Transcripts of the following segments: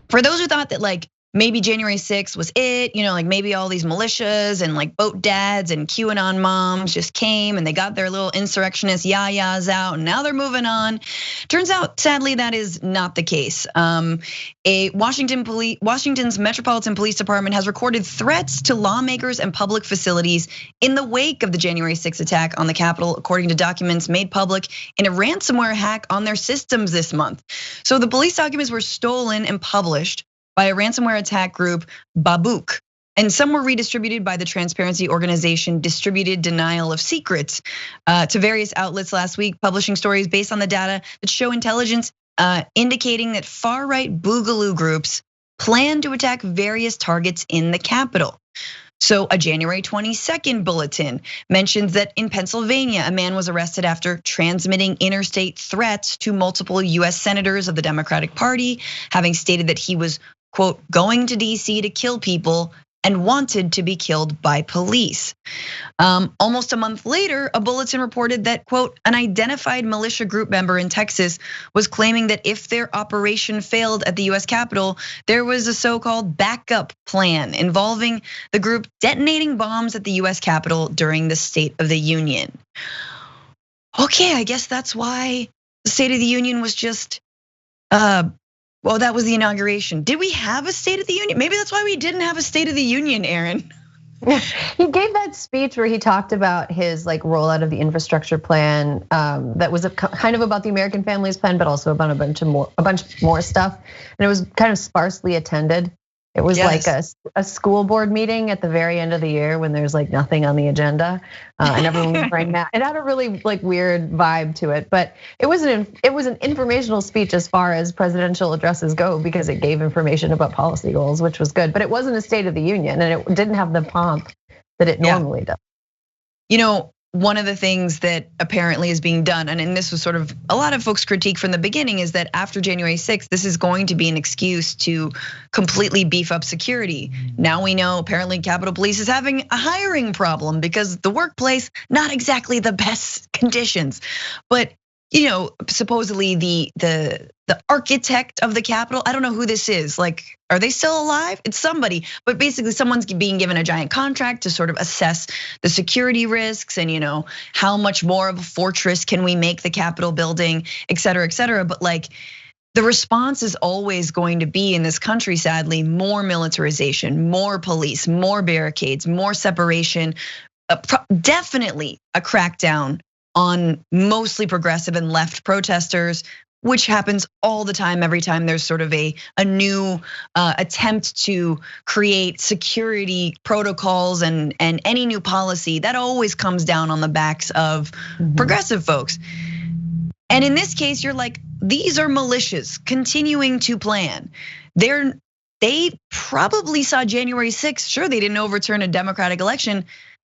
For those who thought that like maybe January 6th was it, like maybe all these militias and like boat dads and QAnon moms just came and they got their little insurrectionist yayas out and now they're moving on. Turns out, sadly, that is not the case. Washington's Metropolitan Police Department has recorded threats to lawmakers and public facilities in the wake of the January 6th attack on the Capitol, according to documents made public in a ransomware hack on their systems this month. So the police documents were stolen and published by a ransomware attack group, Babook. And some were redistributed by the transparency organization Distributed Denial of Secrets to various outlets last week, publishing stories based on the data that show intelligence indicating that far-right boogaloo groups plan to attack various targets in the Capitol. So a January 22nd bulletin mentions that in Pennsylvania, a man was arrested after transmitting interstate threats to multiple US senators of the Democratic Party, having stated that he was, quote, going to DC to kill people and wanted to be killed by police. Almost a month later, a bulletin reported that, quote, an identified militia group member in Texas was claiming that if their operation failed at the US Capitol, there was a so-called backup plan involving the group detonating bombs at the US Capitol during the State of the Union. Okay, I guess that's why the State of the Union was just, well, that was the inauguration. Did we have a State of the Union? Maybe that's why we didn't have a State of the Union, Erin. He gave that speech where he talked about his like rollout of the infrastructure plan that was kind of about the American Families Plan, but also about a bunch more stuff. And it was kind of sparsely attended. It was like a school board meeting at the very end of the year when there's like nothing on the agenda, and everyone was wearing masks. It had a really like weird vibe to it, but it was an informational speech as far as presidential addresses go because it gave information about policy goals, which was good. But it wasn't a State of the Union, and it didn't have the pomp that it normally does. One of the things that apparently is being done, and this was sort of a lot of folks' critique from the beginning, is that after January 6th, this is going to be an excuse to completely beef up security. Now we know apparently Capitol Police is having a hiring problem because the workplace, not exactly the best conditions. But supposedly the architect of the Capitol, I don't know who this is. Like, are they still alive? It's somebody, but basically someone's being given a giant contract to sort of assess the security risks and how much more of a fortress can we make the Capitol building, et cetera, et cetera. But like the response is always going to be in this country, sadly, more militarization, more police, more barricades, more separation, definitely a crackdown on mostly progressive and left protesters, which happens all the time, every time there's sort of a new attempt to create security protocols and any new policy that always comes down on the backs of progressive folks. And in this case, you're like, these are militias continuing to plan. They probably saw January 6th. Sure, they didn't overturn a Democratic election,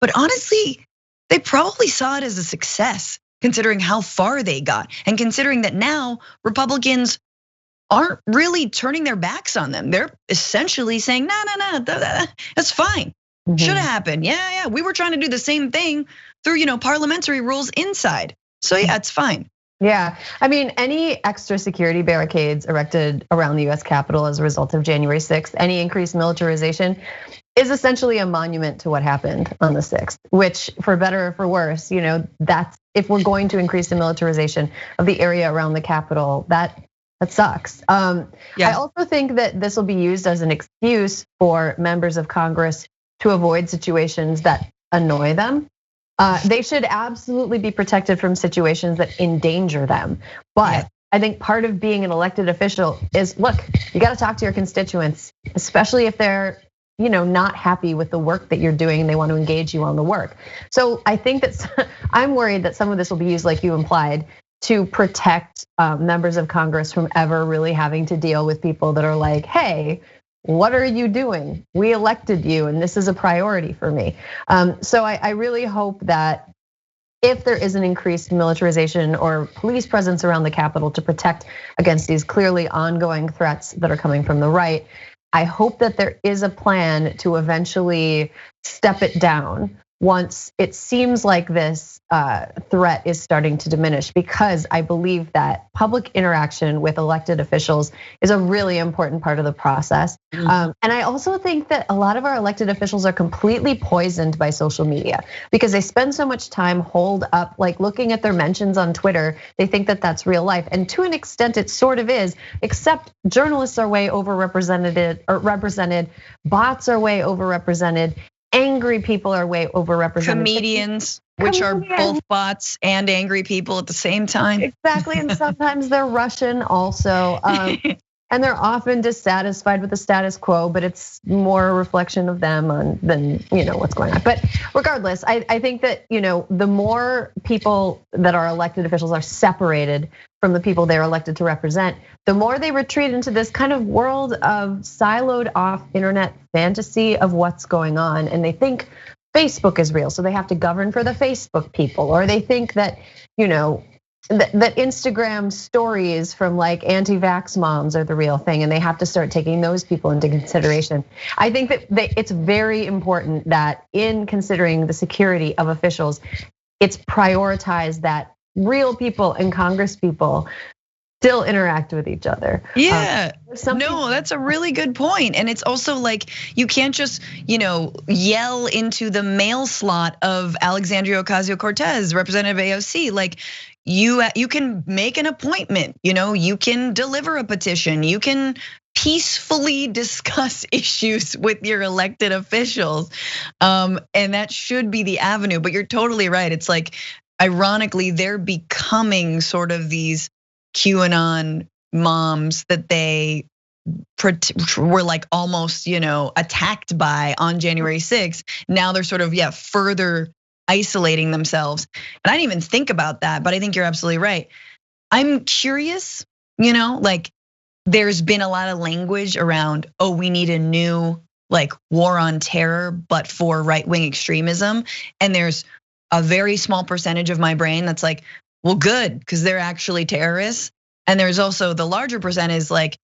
but honestly, they probably saw it as a success, considering how far they got, and considering that now Republicans aren't really turning their backs on them. They're essentially saying, no, that's fine. Should have happened. Yeah, we were trying to do the same thing through parliamentary rules inside. So yeah, it's fine. Yeah, I mean, any extra security barricades erected around the US Capitol as a result of January 6th, any increased militarization is essentially a monument to what happened on the 6th, which for better or for worse, that's if we're going to increase the militarization of the area around the Capitol, that sucks. I also think that this will be used as an excuse for members of Congress to avoid situations that annoy them. They should absolutely be protected from situations that endanger them. But I think part of being an elected official is, look, you got to talk to your constituents, especially if they're not happy with the work that you're doing and they want to engage you on the work. So I think that I'm worried that some of this will be used, like you implied, to protect members of Congress from ever really having to deal with people that are like, hey, what are you doing? We elected you and this is a priority for me. So I really hope that if there is an increased militarization or police presence around the Capitol to protect against these clearly ongoing threats that are coming from the right, I hope that there is a plan to eventually step it down. once it seems like this threat is starting to diminish, because I believe that public interaction with elected officials is a really important part of the process. And I also think that a lot of our elected officials are completely poisoned by social media because they spend so much time holed up, like looking at their mentions on Twitter. They think that that's real life. And to an extent, it sort of is, except journalists are way overrepresented, bots are way overrepresented. Angry people are way overrepresented. Comedians, which are both bots and angry people at the same time. Exactly, and sometimes they're Russian also. And they're often dissatisfied with the status quo, but it's more a reflection of them than what's going on. But regardless, I think that the more people that are elected officials are separated from the people they're elected to represent, the more they retreat into this kind of world of siloed off internet fantasy of what's going on. And they think Facebook is real, so they have to govern for the Facebook people, or they think that that Instagram stories from like anti-vax moms are the real thing, and they have to start taking those people into consideration. I think that it's very important that in considering the security of officials, it's prioritized that real people and Congress people still interact with each other. Yeah, no, that's a really good point. And it's also like, you can't just, yell into the mail slot of Alexandria Ocasio-Cortez, Representative AOC. Like, you can make an appointment, you can deliver a petition, you can peacefully discuss issues with your elected officials. And that should be the avenue, but you're totally right. It's like, ironically, they're becoming sort of these QAnon moms that they were like almost, attacked by on January 6th. Now they're sort of, further isolating themselves. And I didn't even think about that, but I think you're absolutely right. I'm curious, like there's been a lot of language around, we need a new like war on terror, but for right-wing extremism. And there's a very small percentage of my brain that's like, well, good, because they're actually terrorists. And there's also the larger percent is like,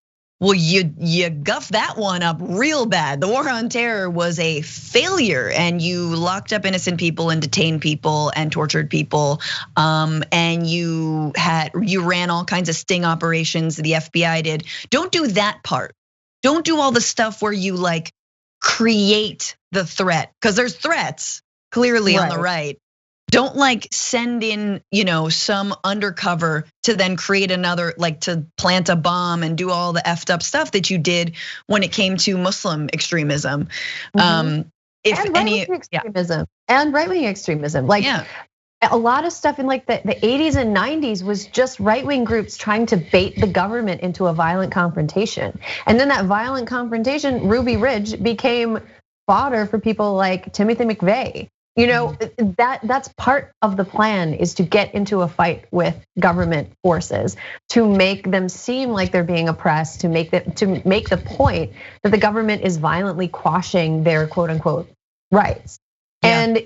well, you guffed that one up real bad. The war on terror was a failure, and you locked up innocent people and detained people and tortured people. And you ran all kinds of sting operations. The FBI did. Don't do that part. Don't do all the stuff where you like create the threat, because there's threats clearly on the right. Don't like send in, some undercover to then create another, like to plant a bomb and do all the effed up stuff that you did when it came to Muslim extremism. And right-wing extremism, like a lot of stuff in like the 80s and 90s was just right-wing groups trying to bait the government into a violent confrontation. And then that violent confrontation, Ruby Ridge, became fodder for people like Timothy McVeigh. That's part of the plan, is to get into a fight with government forces, to make them seem like they're being oppressed, to make the point that the government is violently quashing their quote unquote rights. And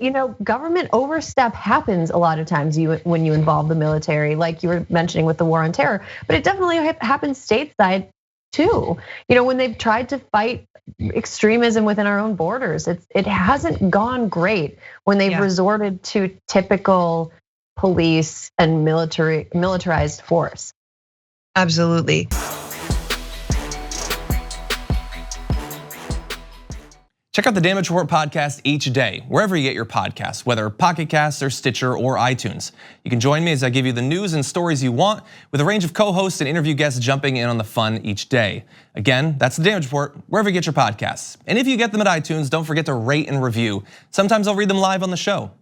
government overstep happens a lot of times when you involve the military, like you were mentioning with the war on terror, but it definitely happens stateside too. When they've tried to fight extremism within our own borders, it hasn't gone great when they've resorted to typical police and militarized force. Absolutely. Check out the Damage Report podcast each day, wherever you get your podcasts, whether Pocket Casts or Stitcher or iTunes. You can join me as I give you the news and stories you want, with a range of co-hosts and interview guests jumping in on the fun each day. Again, that's the Damage Report, wherever you get your podcasts. And if you get them at iTunes, don't forget to rate and review. Sometimes I'll read them live on the show.